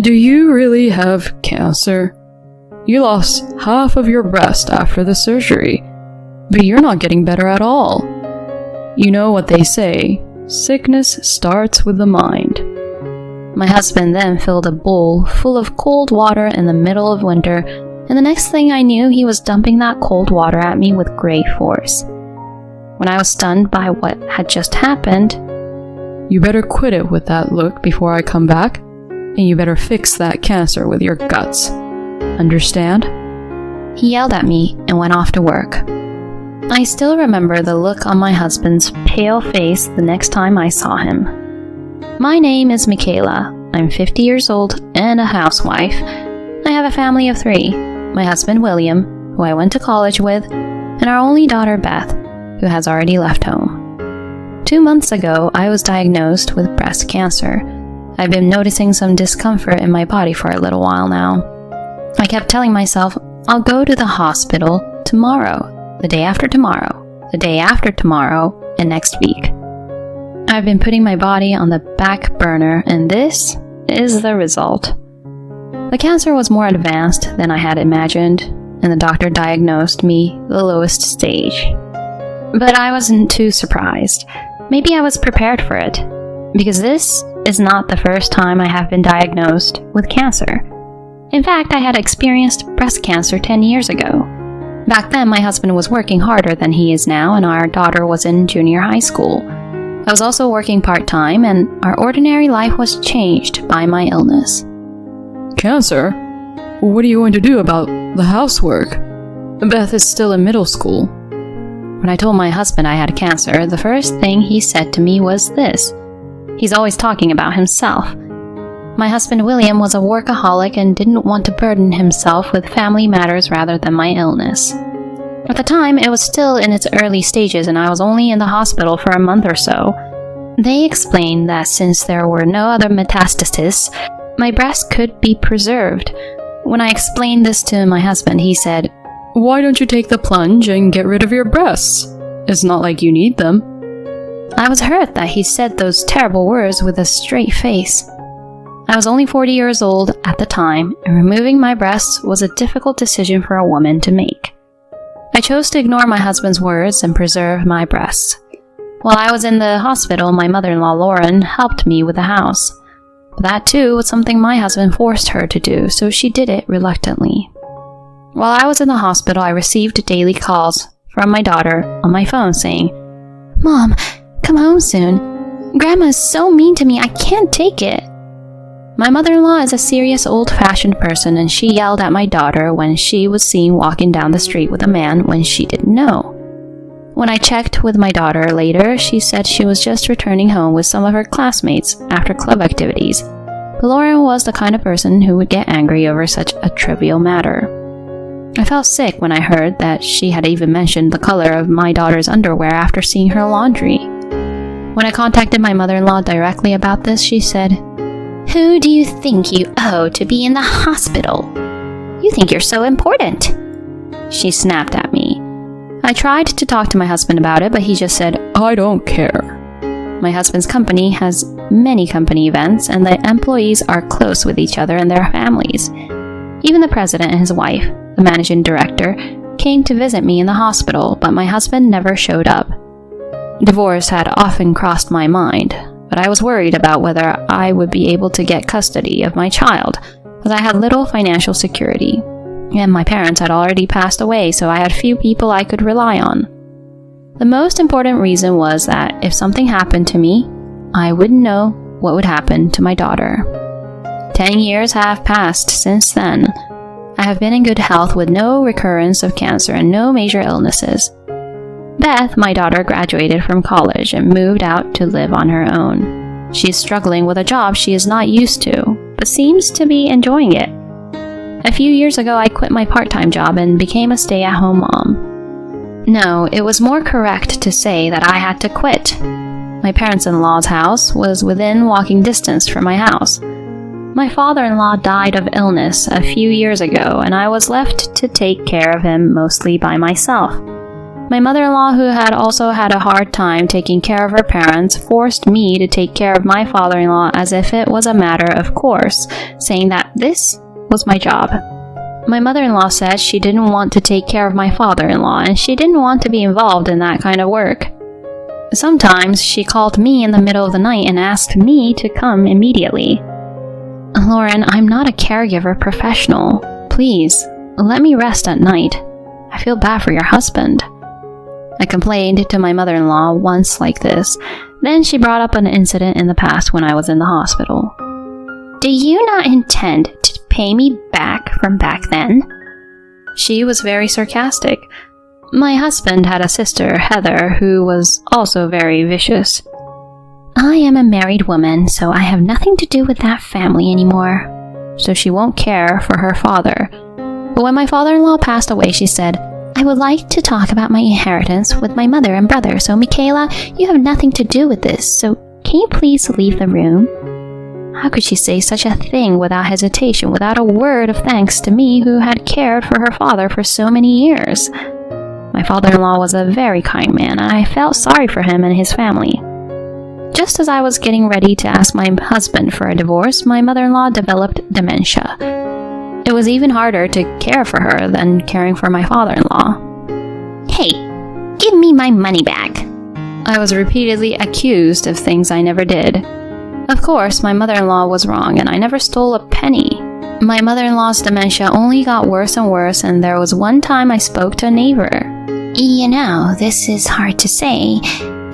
Do you really have cancer? You lost half of your breast after the surgery, but you're not getting better at all. You know what they say, sickness starts with the mind. My husband then filled a bowl full of cold water in the middle of winter, and the next thing I knew, he was dumping that cold water at me with great force. When I was stunned by what had just happened, You better quit it with that look before I come back, and you better fix that cancer with your guts. Understand? he yelled at me and went off to work. I still remember the look on my husband's pale face the next time I saw him. My name is Michaela. I'm 50 years old and a housewife. I have a family of 3. My husband William, who I went to college with, and our only daughter Beth, who has already left home. 2 months ago, I was diagnosed with breast cancer. I've been noticing some discomfort in my body for a little while now. I kept telling myself, I'll go to the hospital tomorrow, the day after tomorrow, the day after tomorrow, and next week. I've been putting my body on the back burner, and this is the result. The cancer was more advanced than I had imagined, and the doctor diagnosed me the lowest stage. But I wasn't too surprised. Maybe I was prepared for it, because this is not the first time I have been diagnosed with cancer. In fact, I had experienced breast cancer 10 years ago. Back then, my husband was working harder than he is now, and our daughter was in junior high school. I was also working part-time, and our ordinary life was changed by my illness. Cancer? What are you going to do about the housework? Beth is still in middle school. When I told my husband I had cancer, the first thing he said to me was this. He's always talking about himself. My husband William was a workaholic and didn't want to burden himself with family matters rather than my illness. At the time, it was still in its early stages and I was only in the hospital for a month or so. They explained that since there were no other metastases, my breast could be preserved. When I explained this to my husband, he said, Why don't you take the plunge and get rid of your breasts? It's not like you need them. I was hurt that he said those terrible words with a straight face. I was only 40 years old at the time, and removing my breasts was a difficult decision for a woman to make. I chose to ignore my husband's words and preserve my breasts. While I was in the hospital, my mother-in-law Lauren helped me with the house. But that too was something my husband forced her to do, so she did it reluctantly. While I was in the hospital, I received daily calls from my daughter on my phone saying, Mom, come home soon. Grandma is so mean to me, I can't take it. My mother-in-law is a serious old-fashioned person, and she yelled at my daughter when she was seen walking down the street with a man when she didn't know. When I checked with my daughter later, she said she was just returning home with some of her classmates after club activities. But Lauren was the kind of person who would get angry over such a trivial matter. I felt sick when I heard that she had even mentioned the color of my daughter's underwear after seeing her laundry. When I contacted my mother-in-law directly about this, she said, Who do you think you owe to be in the hospital? You think you're so important. She snapped at me. I tried to talk to my husband about it, but he just said, I don't care. My husband's company has many company events, and the employees are close with each other and their families. Even the president and his wife, the managing director, came to visit me in the hospital, but my husband never showed up. Divorce had often crossed my mind, but I was worried about whether I would be able to get custody of my child, as I had little financial security, and my parents had already passed away, so I had few people I could rely on. The most important reason was that if something happened to me, I wouldn't know what would happen to my daughter. 10 years have passed since then. I have been in good health with no recurrence of cancer and no major illnesses. Beth, my daughter, graduated from college and moved out to live on her own. She is struggling with a job she is not used to, but seems to be enjoying it. A few years ago, I quit my part-time job and became a stay-at-home mom. No, it was more correct to say that I had to quit. My parents-in-law's house was within walking distance from my house. My father-in-law died of illness a few years ago, and I was left to take care of him mostly by myself. My mother-in-law, who had also had a hard time taking care of her parents, forced me to take care of my father-in-law as if it was a matter of course, saying that this was my job. My mother-in-law said she didn't want to take care of my father-in-law, and she didn't want to be involved in that kind of work. Sometimes she called me in the middle of the night and asked me to come immediately. Lauren, I'm not a caregiver professional. Please, let me rest at night. I feel bad for your husband. I complained to my mother-in-law once like this. Then she brought up an incident in the past when I was in the hospital. Do you not intend to pay me back from back then? She was very sarcastic. My husband had a sister, Heather, who was also very vicious. I am a married woman, so I have nothing to do with that family anymore. So she won't care for her father. But when my father-in-law passed away, she said, I would like to talk about my inheritance with my mother and brother, so Michaela, you have nothing to do with this, so can you please leave the room? How could she say such a thing without hesitation, without a word of thanks to me who had cared for her father for so many years? My father-in-law was a very kind man, and I felt sorry for him and his family. Just as I was getting ready to ask my husband for a divorce, my mother-in-law developed dementia. It was even harder to care for her than caring for my father-in-law. Hey, give me my money back. I was repeatedly accused of things I never did. Of course, my mother-in-law was wrong, and I never stole a penny. My mother-in-law's dementia only got worse and worse, and there was one time I spoke to a neighbor. You know, this is hard to say.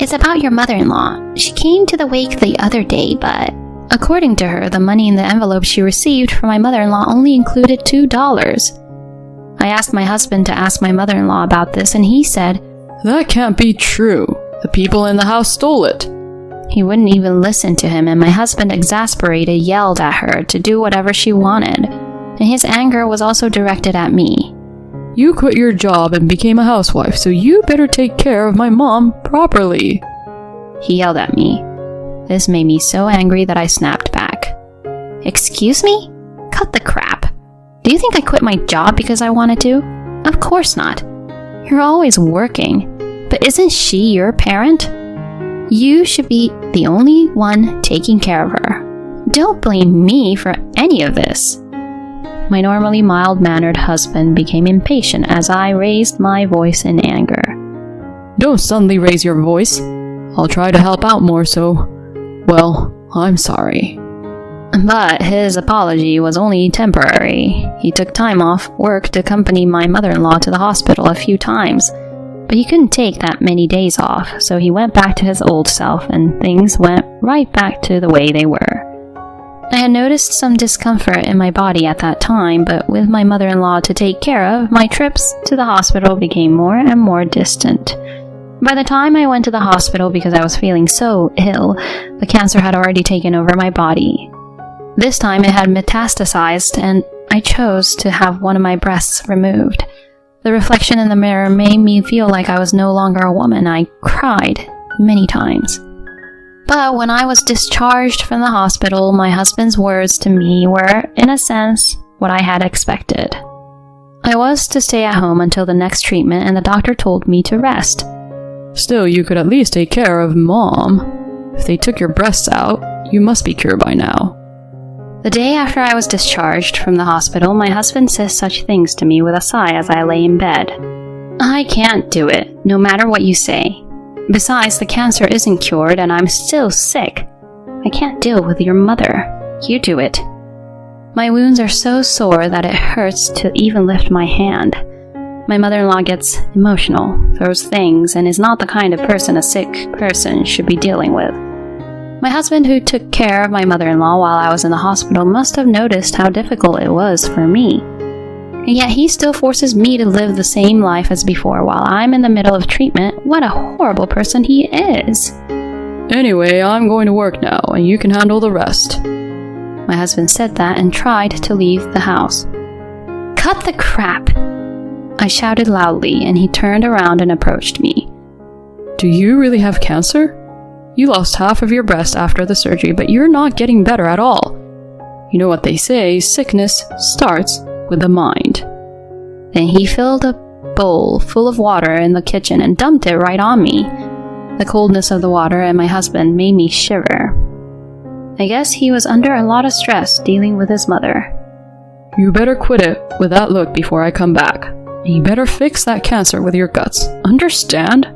It's about your mother-in-law. She came to the wake the other day, but... According to her, the money in the envelope she received from my mother-in-law only included $2. I asked my husband to ask my mother-in-law about this, and he said, That can't be true. The people in the house stole it. He wouldn't even listen to him, and my husband, exasperated, yelled at her to do whatever she wanted, and his anger was also directed at me. You quit your job and became a housewife, so you better take care of my mom properly. He yelled at me. This made me so angry that I snapped back. Excuse me? Cut the crap. Do you think I quit my job because I wanted to? Of course not. You're always working. But isn't she your parent? You should be the only one taking care of her. Don't blame me for any of this. My normally mild-mannered husband became impatient as I raised my voice in anger. Don't suddenly raise your voice. I'll try to help out more, well, I'm sorry. But his apology was only temporary. He took time off work to accompany my mother-in-law to the hospital a few times. But he couldn't take that many days off, so he went back to his old self, and things went right back to the way they were. I had noticed some discomfort in my body at that time, but with my mother-in-law to take care of, my trips to the hospital became more and more distant. By the time I went to the hospital because I was feeling so ill, the cancer had already taken over my body. This time it had metastasized, and I chose to have one of my breasts removed. The reflection in the mirror made me feel like I was no longer a woman. I cried many times. But when I was discharged from the hospital, my husband's words to me were, in a sense, what I had expected. I was to stay at home until the next treatment, and the doctor told me to rest. Still, you could at least take care of Mom. If they took your breasts out, you must be cured by now. The day after I was discharged from the hospital, my husband says such things to me with a sigh as I lay in bed. I can't do it, no matter what you say. Besides, the cancer isn't cured and I'm still sick. I can't deal with your mother. You do it. My wounds are so sore that it hurts to even lift my hand. My mother-in-law gets emotional, throws things, and is not the kind of person a sick person should be dealing with. My husband, who took care of my mother-in-law while I was in the hospital, must have noticed how difficult it was for me. And yet he still forces me to live the same life as before while I'm in the middle of treatment. What a horrible person he is. Anyway, I'm going to work now, and you can handle the rest. My husband said that and tried to leave the house. Cut the crap! I shouted loudly, and he turned around and approached me. Do you really have cancer? You lost half of your breast after the surgery, but you're not getting better at all. You know what they say, sickness starts with the mind. Then he filled a bowl full of water in the kitchen and dumped it right on me. The coldness of the water and my husband made me shiver. I guess he was under a lot of stress dealing with his mother. You better quit it with that look before I come back. And you better fix that cancer with your guts. Understand?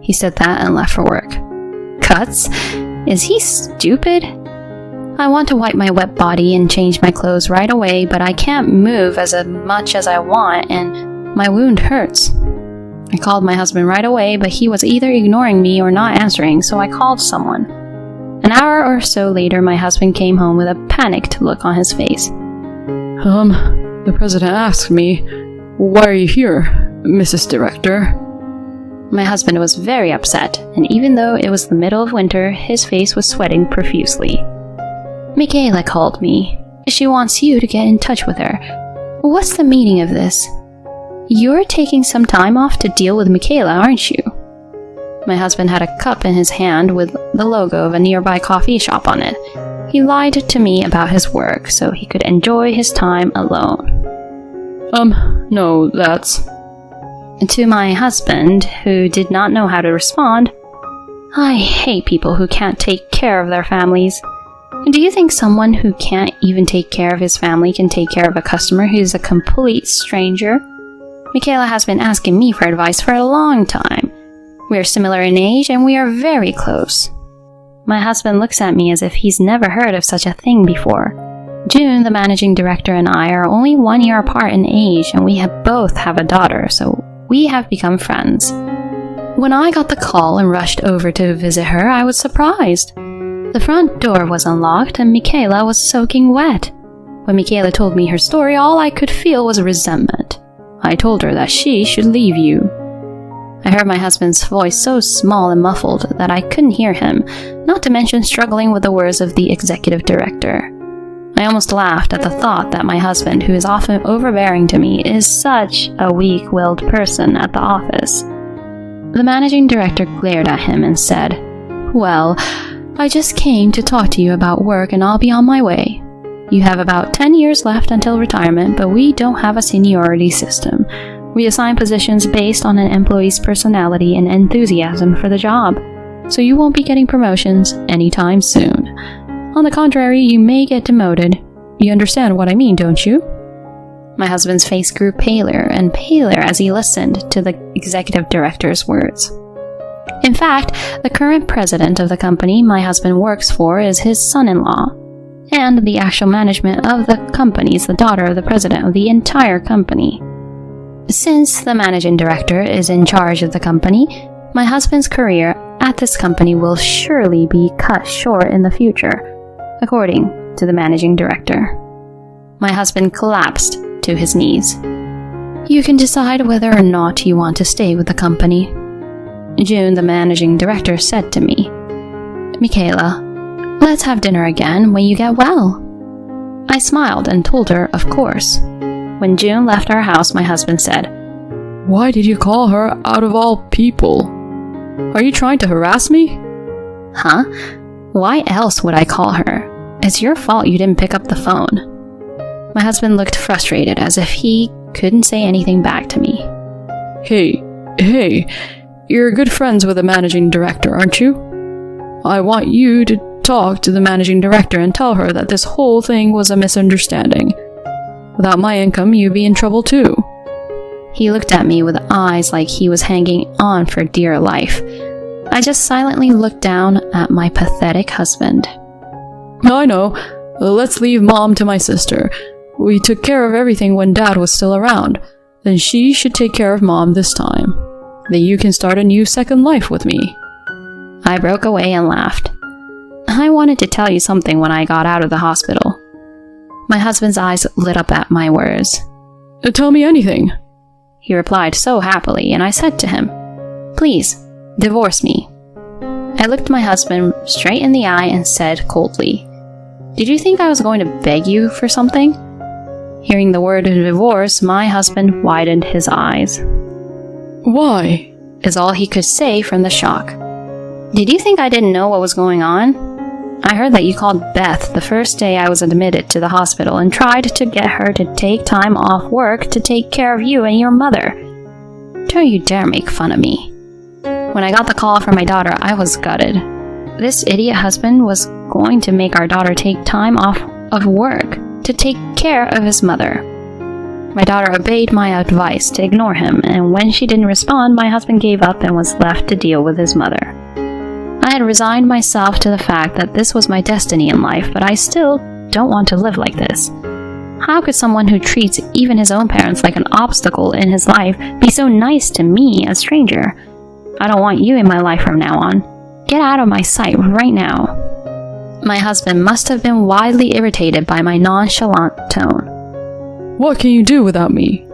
He said that and left for work. Guts? Is he stupid? I want to wipe my wet body and change my clothes right away, but I can't move as much as I want, and my wound hurts. I called my husband right away, but he was either ignoring me or not answering, so I called someone. An hour or so later, my husband came home with a panicked look on his face. The president asked me, "Why are you here, Mrs. Director?" My husband was very upset, and even though it was the middle of winter, his face was sweating profusely. Michaela called me. She wants you to get in touch with her. What's the meaning of this? You're taking some time off to deal with Michaela, aren't you? My husband had a cup in his hand with the logo of a nearby coffee shop on it. He lied to me about his work so he could enjoy his time alone. No, that's... To my husband, who did not know how to respond, I hate people who can't take care of their families. Do you think someone who can't even take care of his family can take care of a customer who is a complete stranger? Michaela has been asking me for advice for a long time. We are similar in age and we are very close. My husband looks at me as if he's never heard of such a thing before. June, the managing director, and I are only 1 year apart in age, and we both have a daughter, so we have become friends. When I got the call and rushed over to visit her, I was surprised. The front door was unlocked and Michaela was soaking wet. When Michaela told me her story, all I could feel was resentment. I told her that she should leave you. I heard my husband's voice so small and muffled that I couldn't hear him, not to mention struggling with the words of the executive director. I almost laughed at the thought that my husband, who is often overbearing to me, is such a weak-willed person at the office. The managing director glared at him and said, "Well, I just came to talk to you about work and I'll be on my way. You have about 10 years left until retirement, but we don't have a seniority system. We assign positions based on an employee's personality and enthusiasm for the job, so you won't be getting promotions anytime soon. On the contrary, you may get demoted. You understand what I mean, don't you?" My husband's face grew paler and paler as he listened to the executive director's words. In fact, the current president of the company my husband works for is his son-in-law, and the actual management of the company is the daughter of the president of the entire company. Since the managing director is in charge of the company, my husband's career at this company will surely be cut short in the future, according to the managing director. My husband collapsed to his knees. "You can decide whether or not you want to stay with the company," June, the managing director, said to me. "Michaela, let's have dinner again when you get well." I smiled and told her, of course. When June left our house, my husband said, "Why did you call her out of all people? Are you trying to harass me?" "Huh? Why else would I call her? It's your fault you didn't pick up the phone." My husband looked frustrated, as if he couldn't say anything back to me. Hey, you're good friends with the managing director, aren't you? I want you to talk to the managing director and tell her that this whole thing was a misunderstanding. Without my income, you'd be in trouble too." He looked at me with eyes like he was hanging on for dear life. I just silently looked down at my pathetic husband. "I know. Let's leave Mom to my sister. We took care of everything when Dad was still around. Then she should take care of Mom this time. Then you can start a new second life with me." I broke away and laughed. "I wanted to tell you something when I got out of the hospital." My husband's eyes lit up at my words. "Tell me anything," he replied so happily, and I said to him, "Please, divorce me." I looked my husband straight in the eye and said coldly, "Did you think I was going to beg you for something?" Hearing the word divorce, my husband widened his eyes. "Why?" is all he could say from the shock. "Did you think I didn't know what was going on? I heard that you called Beth the first day I was admitted to the hospital and tried to get her to take time off work to take care of you and your mother. Don't you dare make fun of me. When I got the call from my daughter, I was gutted. This idiot husband was going to make our daughter take time off of work to take care of his mother. My daughter obeyed my advice to ignore him, and when she didn't respond, my husband gave up and was left to deal with his mother. I had resigned myself to the fact that this was my destiny in life, but I still don't want to live like this. How could someone who treats even his own parents like an obstacle in his life be so nice to me, a stranger? I don't want you in my life from now on. Get out of my sight right now. My husband must have been widely irritated by my nonchalant tone. What can you do without me?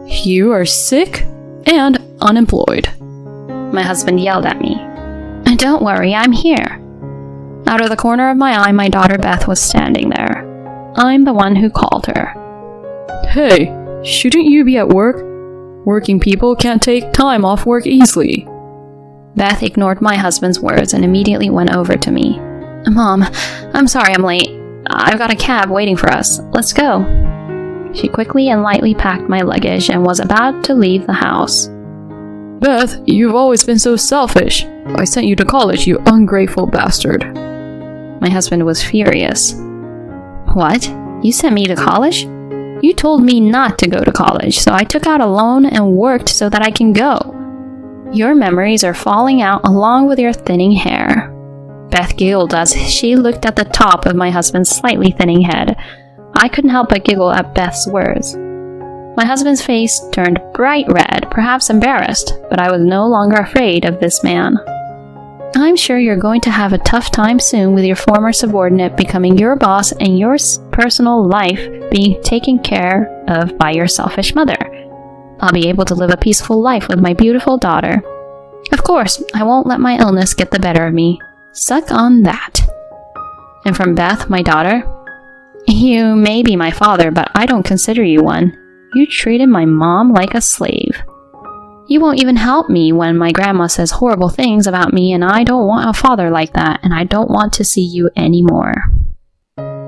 You are sick and unemployed. My husband yelled at me. Don't worry, I'm here. Out of the corner of my eye, my daughter Beth was standing there. I'm the one who called her. Hey, shouldn't you be at work? Working people can't take time off work easily. Beth ignored my husband's words and immediately went over to me. Mom, I'm sorry I'm late. I've got a cab waiting for us. Let's go. She quickly and lightly packed my luggage and was about to leave the house. Beth, you've always been so selfish. I sent you to college, you ungrateful bastard. My husband was furious. What? You sent me to college? You told me not to go to college, so I took out a loan and worked so that I can go. Your memories are falling out along with your thinning hair. Beth giggled as she looked at the top of my husband's slightly thinning head. I couldn't help but giggle at Beth's words. My husband's face turned bright red, perhaps embarrassed, but I was no longer afraid of this man. I'm sure you're going to have a tough time soon with your former subordinate becoming your boss and your personal life being taken care of by your selfish mother. I'll be able to live a peaceful life with my beautiful daughter. Of course, I won't let my illness get the better of me. Suck on that. And from Beth, my daughter, you may be my father, but I don't consider you one. You treated my mom like a slave. You won't even help me when my grandma says horrible things about me, and I don't want a father like that, and I don't want to see you anymore.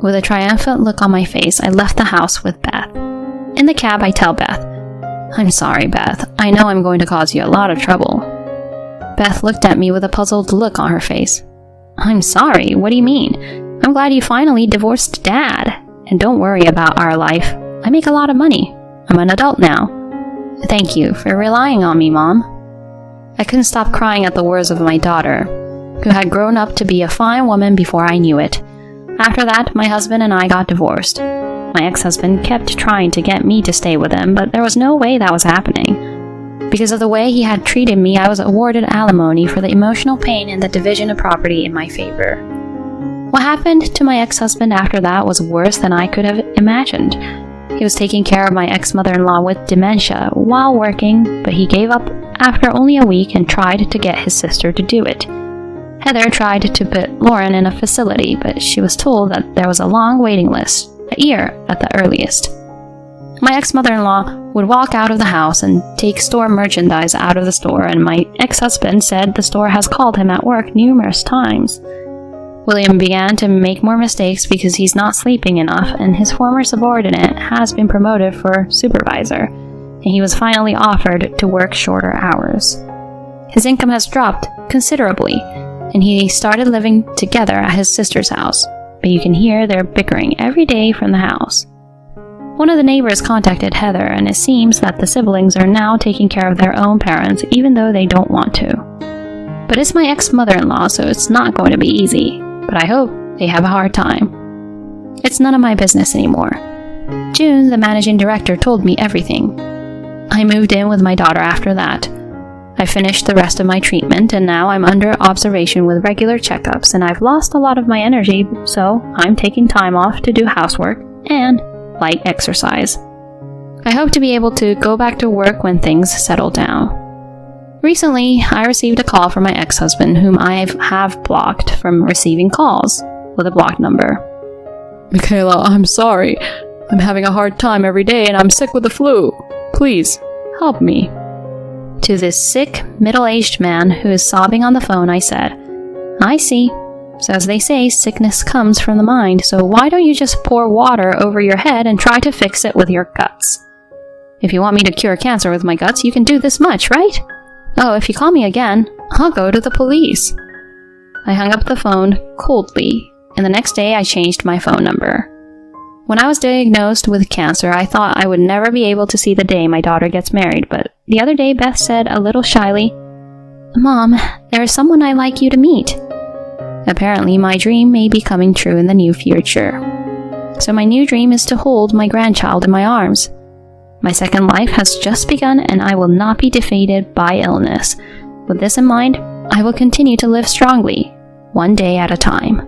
With a triumphant look on my face, I left the house with Beth. In the cab, I tell Beth, I'm sorry, Beth. I know I'm going to cause you a lot of trouble. Beth looked at me with a puzzled look on her face. I'm sorry? What do you mean? I'm glad you finally divorced Dad. And don't worry about our life. I make a lot of money. I'm an adult now. Thank you for relying on me, Mom. I couldn't stop crying at the words of my daughter, who had grown up to be a fine woman before I knew it. After that, my husband and I got divorced. My ex-husband kept trying to get me to stay with him, but there was no way that was happening. Because of the way he had treated me, I was awarded alimony for the emotional pain and the division of property in my favor. What happened to my ex-husband after that was worse than I could have imagined. He was taking care of my ex-mother-in-law with dementia while working, but he gave up after only a week and tried to get his sister to do it. Heather tried to put Lauren in a facility, but she was told that there was a long waiting list, a year at the earliest. My ex-mother-in-law would walk out of the house and take store merchandise out of the store, and my ex-husband said the store has called him at work numerous times. William began to make more mistakes because he's not sleeping enough, and his former subordinate has been promoted for supervisor, and he was finally offered to work shorter hours. His income has dropped considerably, and he started living together at his sister's house, but you can hear their bickering every day from the house. One of the neighbors contacted Heather, and it seems that the siblings are now taking care of their own parents even though they don't want to. But it's my ex-mother-in-law, so it's not going to be easy. But I hope they have a hard time. It's none of my business anymore. June, the managing director, told me everything. I moved in with my daughter after that. I finished the rest of my treatment, and now I'm under observation with regular checkups, and I've lost a lot of my energy, so I'm taking time off to do housework and light exercise. I hope to be able to go back to work when things settle down. Recently, I received a call from my ex-husband, whom I have blocked from receiving calls with a blocked number. Michaela, I'm sorry. I'm having a hard time every day and I'm sick with the flu. Please, help me. To this sick, middle-aged man who is sobbing on the phone, I said, I see. So as they say, sickness comes from the mind, so why don't you just pour water over your head and try to fix it with your guts? If you want me to cure cancer with my guts, you can do this much, right? Oh, if you call me again, I'll go to the police. I hung up the phone coldly, and the next day I changed my phone number. When I was diagnosed with cancer, I thought I would never be able to see the day my daughter gets married, but the other day Beth said a little shyly, "Mom, there is someone I'd like you to meet." Apparently, my dream may be coming true in the near future. So my new dream is to hold my grandchild in my arms. My second life has just begun, and I will not be defeated by illness. With this in mind, I will continue to live strongly, one day at a time.